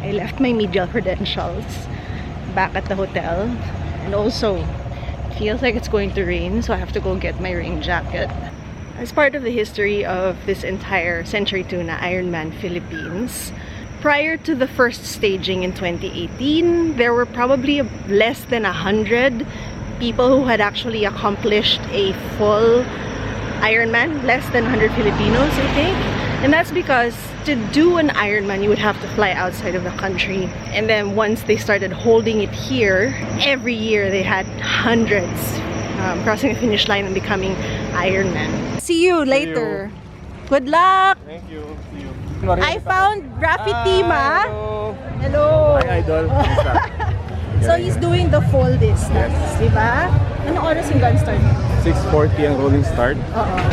I left my media credentials back at the hotel. And also, it feels like it's going to rain, so I have to go get my rain jacket. As part of the history of this entire Century Tuna Ironman Philippines, prior to the first staging in 2018, there were probably less than 100 people who had actually accomplished a full Ironman, less than 100 Filipinos, I think. And that's because to do an Ironman, you would have to fly outside of the country. And then once they started holding it here, every year they had hundreds crossing the finish line and becoming Ironman. See you later. Good luck! Thank you. See you. I found Graffiti Ma. Hello. Hi, Idol. So he's doing the full distance, di ba? Ano oras yung gun start? 6:40 ang rolling start.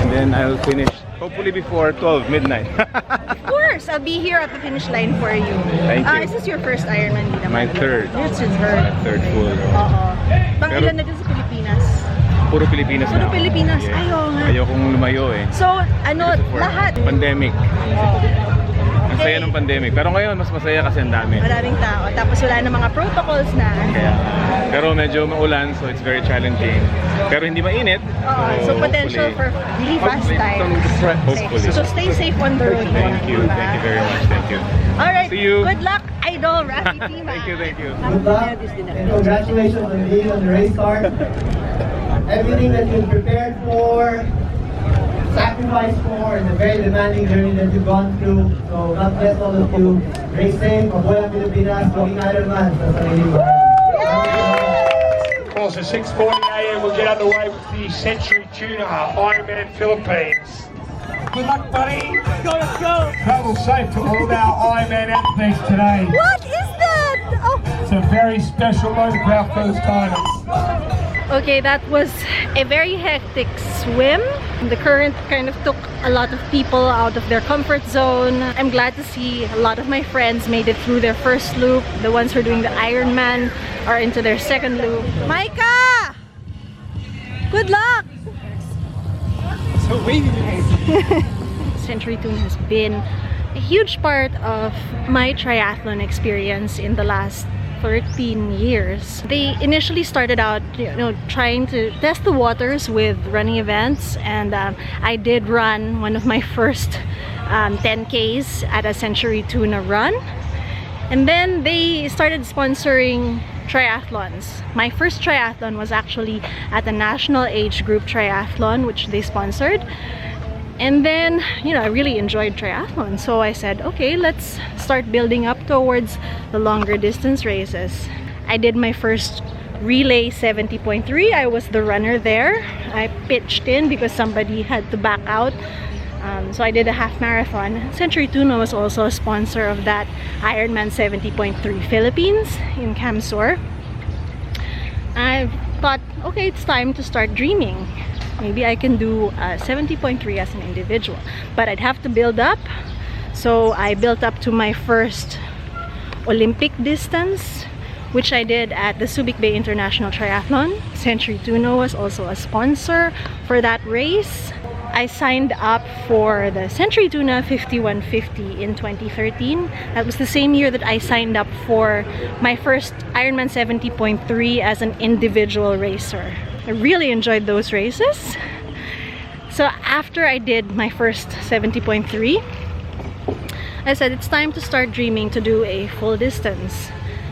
And then I'll finish hopefully before 12 midnight. Of course, I'll be here at the finish line for you. Thank you. Is this your first Ironman? My third. It's your third. My third full. Pang ilan na dyan sa Pilipinas? Puro Pilipinas na. Puro Pilipinas. Yeah. Ayaw nga. Ayokong lumayo eh. So, ano, lahat? Pandemic. Ang saya ng pandemic. Pero ngayon, mas masaya kasi ang dami. Maraming tao. Tapos wala na mga protocols na. Kaya, pero medyo maulan, so it's very challenging. Pero hindi mainit. So potential for really fast time. Hopefully. So stay safe on the road. Thank you. Thank you very much. Thank you. Alright. See you. Good luck, Idol Rafi Tima. Thank you. Thank you. Good luck and congratulations on being on the race card. Everything that you've prepared for, sacrificed for, and the very demanding journey that you've gone through. So God bless all of you. Race safe, mabuhay ang Pilipinas, maging Ironman sa sarili mo. Of course, at 6:40 AM we'll get underway with the Century Tuna Ironman Philippines. Good luck, buddy. Let's go. Travel safe to all of our Ironman athletes today. What is that? Oh. It's a very special moment for our first timers. Okay, that was a very hectic swim. The current kind of took a lot of people out of their comfort zone. I'm glad to see a lot of my friends made it through their first loop. The ones who are doing the Ironman are into their second loop. Micah! Good luck! So wavy. Century Tuna has been a huge part of my triathlon experience in the last 13 years. They initially started out, trying to test the waters with running events, and I did run one of my first 10Ks at a Century Tuna run. And then they started sponsoring triathlons. My first triathlon was actually at the National Age Group Triathlon, which they sponsored. And then, I really enjoyed triathlon. So I said, okay, let's start building up towards the longer distance races. I did my first relay 70.3. I was the runner there. I pitched in because somebody had to back out. So I did a half marathon. Century Tuna was also a sponsor of that Ironman 70.3 Philippines in Camsor. I thought, okay, it's time to start dreaming. Maybe I can do 70.3 as an individual, but I'd have to build up. So I built up to my first Olympic distance, which I did at the Subic Bay International Triathlon. Century Tuna was also a sponsor for that race. I signed up for the Century Tuna 5150 in 2013. That was the same year that I signed up for my first Ironman 70.3 as an individual racer. I really enjoyed those races. So after I did my first 70.3, I said it's time to start dreaming to do a full distance.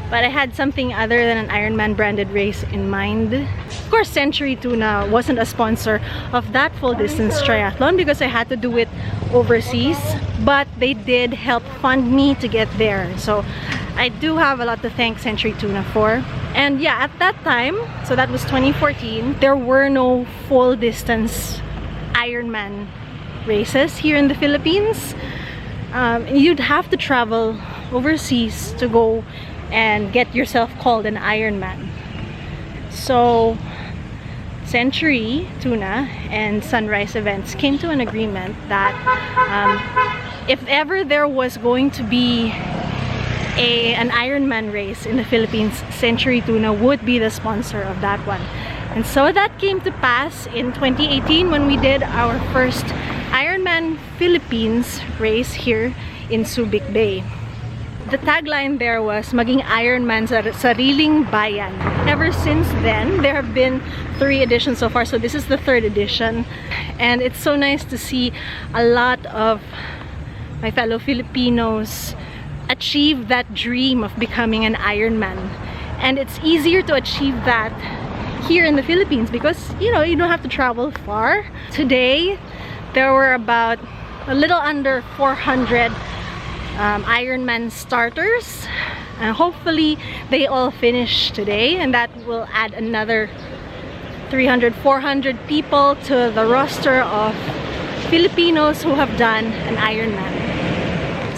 But I had something other than an Ironman branded race in mind. Of course, Century Tuna wasn't a sponsor of that full distance triathlon because I had to do it overseas, but they did help fund me to get there. So I do have a lot to thank Century Tuna for. And yeah, at that time, so that was 2014, there were no full distance Ironman races here in the Philippines. You'd have to travel overseas to go and get yourself called an Ironman. So Century Tuna and Sunrise Events came to an agreement that if ever there was going to be an Ironman race in the Philippines, Century Tuna would be the sponsor of that one. And so that came to pass in 2018 when we did our first Ironman Philippines race here in Subic Bay. The tagline there was maging Ironman sa sariling bayan. Ever since then, there have been 3 editions so far, so this is the 3rd edition. And it's so nice to see a lot of my fellow Filipinos achieve that dream of becoming an Ironman. And it's easier to achieve that here in the Philippines because, you know, you don't have to travel far. Today, there were about a little under 400 Ironman starters. Hopefully, they all finish today, and that will add another 300-400 people to the roster of Filipinos who have done an Ironman.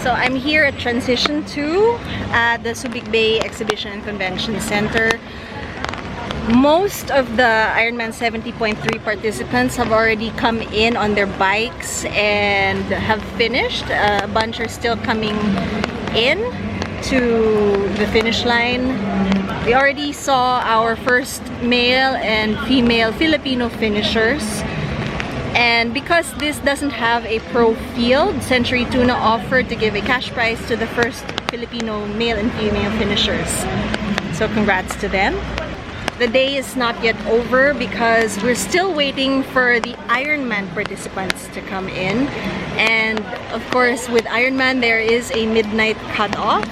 So I'm here at Transition 2 at the Subic Bay Exhibition and Convention Center. Most of the Ironman 70.3 participants have already come in on their bikes and have finished. A bunch are still coming in to the finish line. We already saw our first male and female Filipino finishers. And because this doesn't have a pro field, Century Tuna offered to give a cash prize to the first Filipino male and female finishers. So congrats to them. The day is not yet over because we're still waiting for the Ironman participants to come in. And of course, with Ironman, there is a midnight cutoff,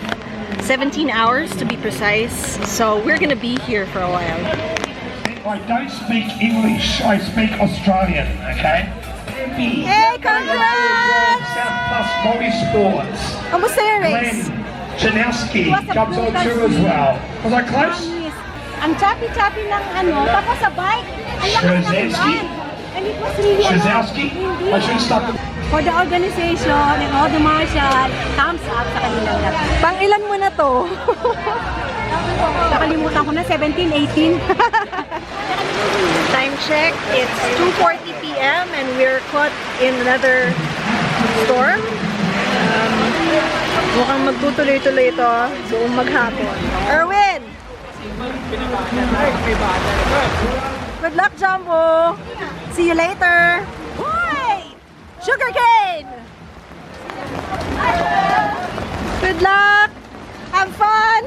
17 hours to be precise. So we're gonna be here for a while. I don't speak English, I speak Australian, okay? Hey, congrats! South Plus Multisports. Kamusta yung race? Janowski comes on too as well. Was I close? Ang choppy-choppy ng ano, tapos sa bike, ang laki ng Shazowski? run. And it was really Shazowski? I should stop. For the organization and all the marshal, thumbs up sa kanilang lahat. Pang ilan mo na to? Nakalimutan ko na, 17, 18. Time check, it's 2:40 p.m. and we're caught in another storm. Mukhang magtutuloy-tuloy ito, so maghapon. Erwin! Good luck, Jumbo! See you later! Hoy! Sugarcane! Good luck! Have fun!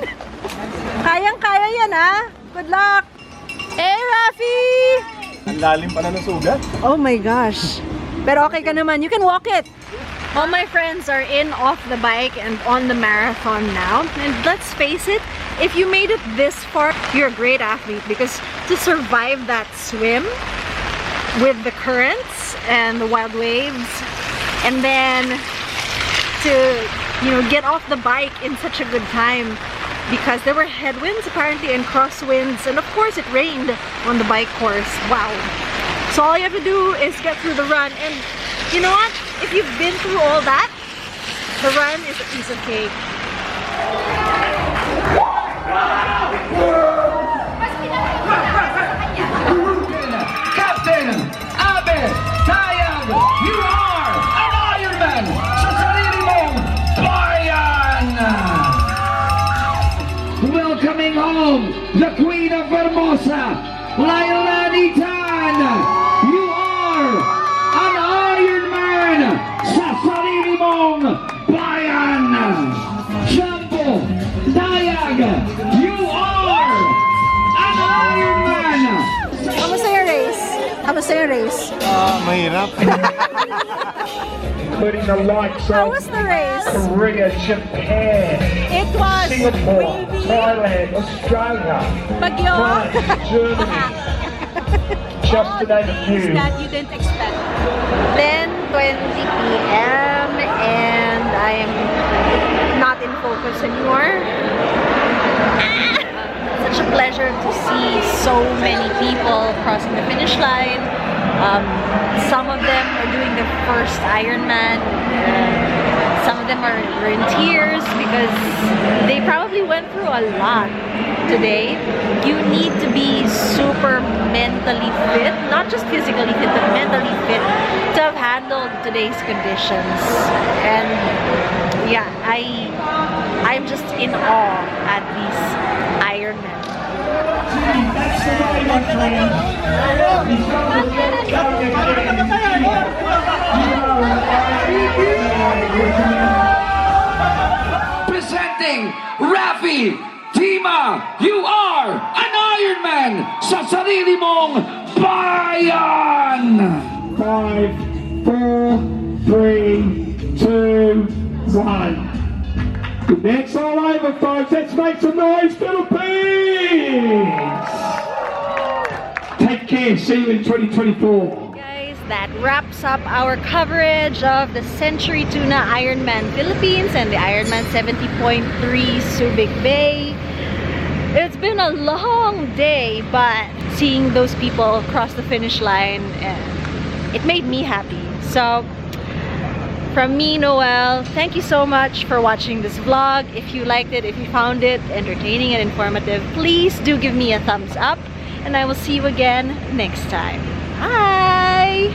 Kayang-kaya yan, ha? Good luck! Hey, Rafi! Ang lalim pala ng sugat. Oh my gosh. Pero okay ka naman. You can walk it. All my friends are in off the bike and on the marathon now. And let's face it, if you made it this far, you're a great athlete because to survive that swim with the currents and the wild waves and then to, you know, get off the bike in such a good time because there were headwinds apparently and crosswinds, and of course it rained on the bike course. Wow. So all you have to do is get through the run, and you know what? If you've been through all that, the run is a piece of cake. Captain Abel Tayag, you are an Ironman sa sarili mong bayan! Welcoming home the Queen of Hermosa, Lailani Tan. You are an Ironman sa sarili mong bayan. Jumbo Tayag, you are an Ironman. Kamusta yung race? Kamusta yung race? Mahirap. Including the likes How of was the race? Korea, Japan, It was Singapore, windy, Thailand, Australia, bagyo. France, Germany, just to name a few. That you didn't expect. 10:20 p.m. and I am not in focus anymore. Such a pleasure to see so many people crossing the finish line. Some of them are doing their first Ironman. Some of them are in tears because they probably went through a lot today. You need to be super mentally fit, not just physically fit, but mentally fit to have handled today's conditions. And yeah, I'm just in awe at these Ironmen. That's the way, my friend. Present representing Rafi Tima, you are an Ironman sa sarili mong bayan! 5, 4, 3, 2, 1. The next all over, folks. Let's make some noise, Philippines! Take care. See you in 2024. Guys, that wraps up our coverage of the Century Tuna Ironman Philippines and the Ironman 70.3 Subic Bay. It's been a long day, but seeing those people cross the finish line, it made me happy. So from me, Noel, thank you so much for watching this vlog. If you liked it, if you found it entertaining and informative, please do give me a thumbs up, and I will see you again next time. Bye!